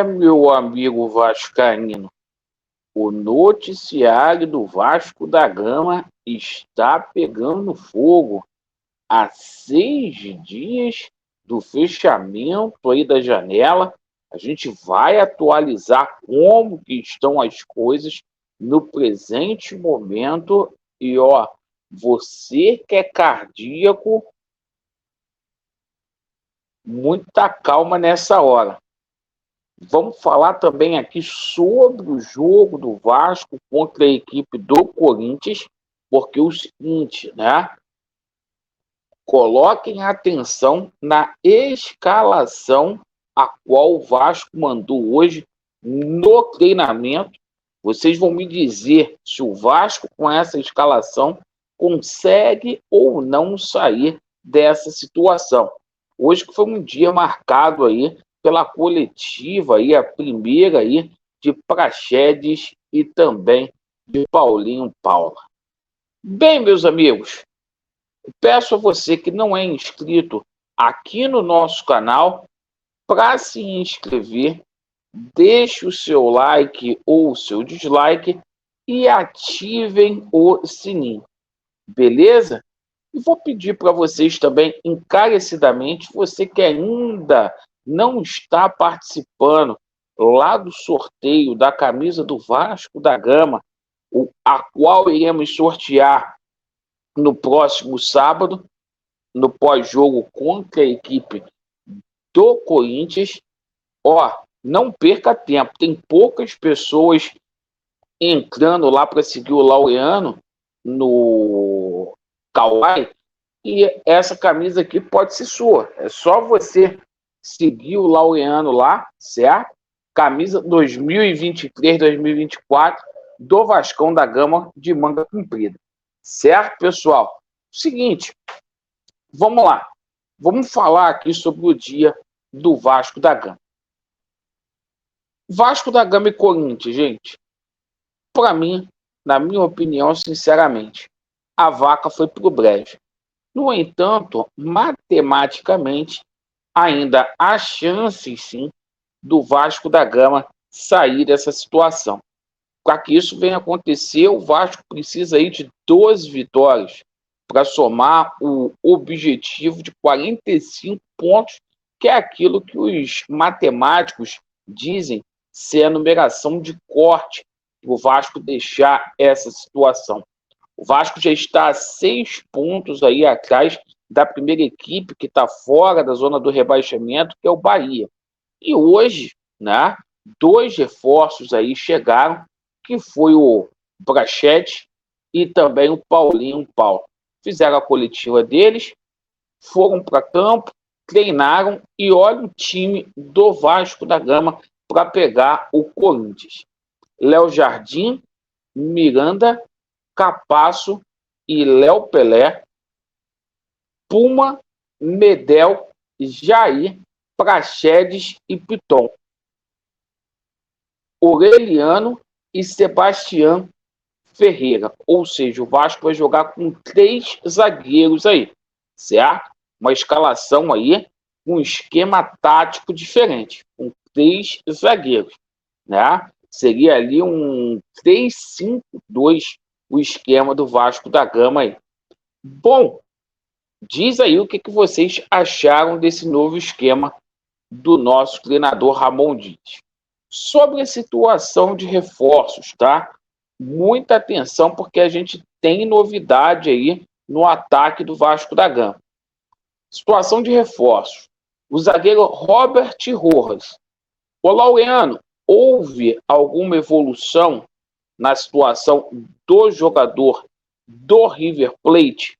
Meu amigo vascaíno, o noticiário do Vasco da Gama está pegando fogo há 6 dias do fechamento aí da janela. A gente vai atualizar como que estão as coisas no presente momento. E, ó, você que é cardíaco, muita calma nessa hora. Vamos falar também aqui sobre o jogo do Vasco contra a equipe do Corinthians, porque é o seguinte, né? Coloquem atenção na escalação a qual o Vasco mandou hoje no treinamento. Vocês vão me dizer se o Vasco, com essa escalação, consegue ou não sair dessa situação. Hoje que foi um dia marcado aí pela coletiva aí, a primeira aí de Praxedes e também de Paulinho Paula. Bem, meus amigos, peço a você que não é inscrito aqui no nosso canal para se inscrever, deixe o seu like ou o seu dislike e ativem o sininho, beleza? E vou pedir para vocês também, encarecidamente, você que ainda não está participando lá do sorteio da camisa do Vasco da Gama, a qual iremos sortear no próximo sábado, no pós-jogo contra a equipe do Corinthians. Ó, não perca tempo, tem poucas pessoas entrando lá para seguir o Laureano no Kauai, e essa camisa aqui pode ser sua. É só você seguir o Laureano lá, certo? Camisa 2023-2024 do Vascão da Gama de manga comprida. Certo, pessoal? Seguinte, vamos lá. Vamos falar aqui sobre o dia do Vasco da Gama. Vasco da Gama e Corinthians, gente. Para mim, na minha opinião, sinceramente, a vaca foi pro brejo. No entanto, matematicamente, ainda há chances, sim, do Vasco da Gama sair dessa situação. Para que isso venha acontecer, o Vasco precisa aí de 12 vitórias para somar o objetivo de 45 pontos, que é aquilo que os matemáticos dizem ser a numeração de corte para o Vasco deixar essa situação. O Vasco já está a 6 pontos aí atrás da primeira equipe que está fora da zona do rebaixamento, que é o Bahia. E hoje, né, 2 reforços aí chegaram, que foi o Praxedes e também o Paulinho Paulo. Fizeram a coletiva deles, foram para campo, treinaram e olha o time do Vasco da Gama para pegar o Corinthians. Léo Jardim, Miranda, Capasso e Léo Pelé, Puma, Medel, Jair, Praxedes e Piton, Aureliano e Sebastião Ferreira. Ou seja, o Vasco vai jogar com 3 zagueiros aí, certo? Uma escalação aí, um esquema tático diferente, com 3 zagueiros, né? Seria ali um 3-5-2 o esquema do Vasco da Gama aí. Bom, diz aí o que vocês acharam desse novo esquema do nosso treinador Ramon Dias. Sobre a situação de reforços, tá? Muita atenção, porque a gente tem novidade aí no ataque do Vasco da Gama. Situação de reforços. O zagueiro Robert Rojas. O Laureano, houve alguma evolução na situação do jogador do River Plate?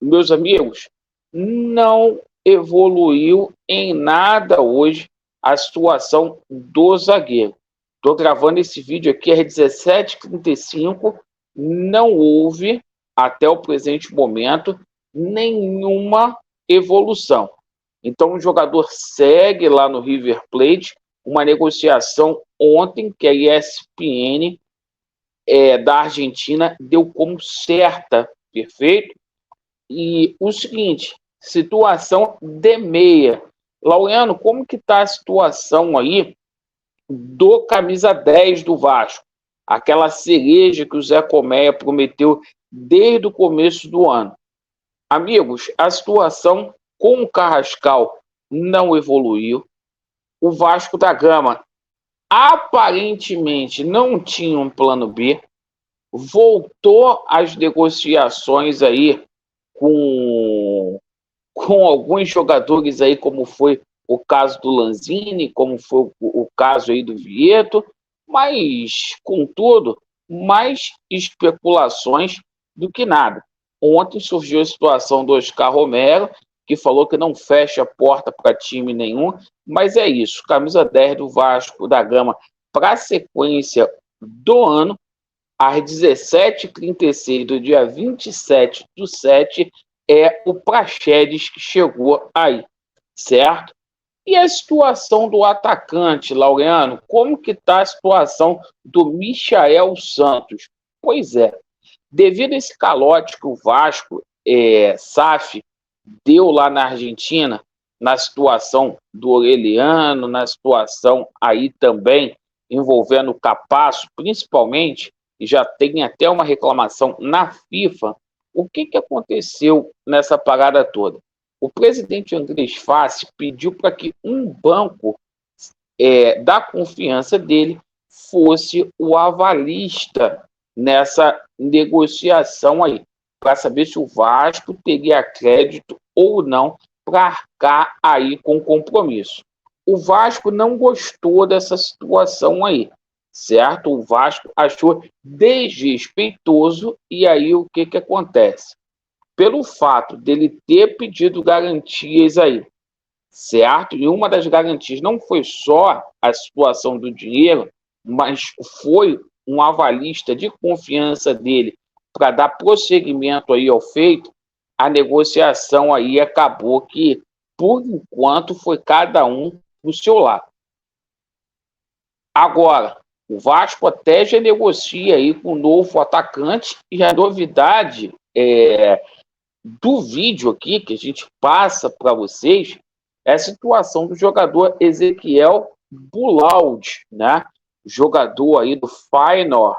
Meus amigos, não evoluiu em nada hoje a situação do zagueiro. Estou gravando esse vídeo aqui às 17h35, não houve, até o presente momento, nenhuma evolução. Então o jogador segue lá no River Plate, uma negociação ontem que a ESPN da Argentina deu como certa, perfeito? E o seguinte, situação de meia. Laureano, como que está a situação aí do camisa 10 do Vasco, aquela cereja que o Zé Colmeia prometeu desde o começo do ano. Amigos, a situação com o Carrascal não evoluiu. O Vasco da Gama aparentemente não tinha um plano B, voltou às negociações aí com alguns jogadores aí, como foi o caso do Lanzini, como foi o caso aí do Vieto, mas, contudo, mais especulações do que nada. Ontem surgiu a situação do Oscar Romero, que falou que não fecha a porta para time nenhum, mas é isso, camisa 10 do Vasco da Gama para a sequência do ano, às 17h36 do dia 27/7, é o Praxedes que chegou aí, certo? E a situação do atacante, Laureano, como que está a situação do Michael Santos? Pois é, devido a esse calote que o Vasco, SAF, deu lá na Argentina, na situação do Orelhano, na situação aí também envolvendo o Capasso, principalmente, e já tem até uma reclamação na FIFA, o que aconteceu nessa parada toda? O presidente Andrés Fassi pediu para que um banco da confiança dele fosse o avalista nessa negociação aí, para saber se o Vasco teria crédito ou não para arcar aí com o compromisso. O Vasco não gostou dessa situação aí, certo? O Vasco achou desrespeitoso, e aí o que acontece? Pelo fato dele ter pedido garantias aí, certo? E uma das garantias não foi só a situação do dinheiro, mas foi um avalista de confiança dele para dar prosseguimento aí ao feito. A negociação aí acabou que, por enquanto, foi cada um do seu lado. Agora, o Vasco até já negocia aí com o novo atacante, e a novidade do vídeo aqui que a gente passa para vocês é a situação do jogador Ezequiel Boulaud, né? Jogador aí do Feyenoord,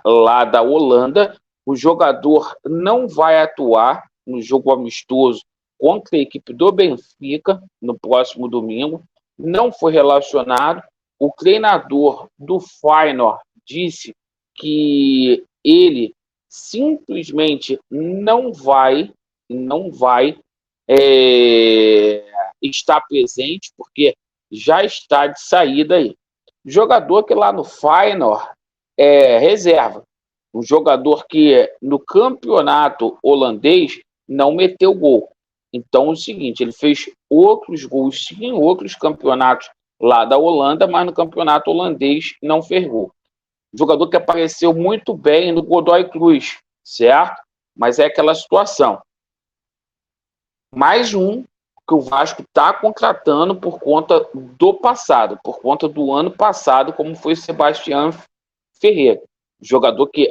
lá da Holanda. O jogador não vai atuar no jogo amistoso contra a equipe do Benfica no próximo domingo. Não foi relacionado. O treinador do Feyenoord disse que ele simplesmente não vai estar presente, porque já está de saída aí. Jogador que lá no Feyenoord é reserva. Um jogador que no campeonato holandês não meteu gol. Então é o seguinte, ele fez outros gols sim, em outros campeonatos lá da Holanda, mas no campeonato holandês não fez gol. Jogador que apareceu muito bem no Godoy Cruz, certo? Mas é aquela situação. Mais um que o Vasco está contratando por conta do passado, por conta do ano passado, como foi o Sebastião Ferreira. Jogador que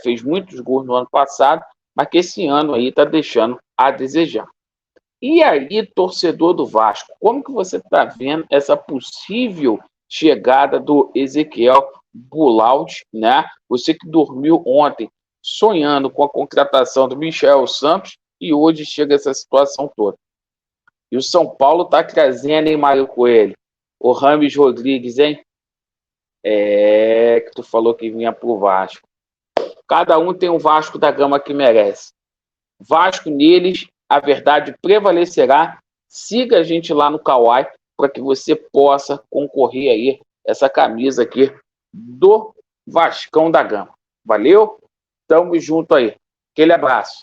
fez muitos gols no ano passado, mas que esse ano aí está deixando a desejar. E aí, torcedor do Vasco, como que você está vendo essa possível chegada do Ezequiel Boulaud, né? Você que dormiu ontem sonhando com a contratação do Michael Santos e hoje chega essa situação toda. E o São Paulo está trazendo, hein, Mário Coelho? O Rames Rodrigues, hein? Que tu falou que vinha pro Vasco. Cada um tem um Vasco da Gama que merece. Vasco neles, a verdade prevalecerá. Siga a gente lá no Kawai para que você possa concorrer aí essa camisa aqui do Vascão da Gama. Valeu? Tamo junto aí. Aquele abraço.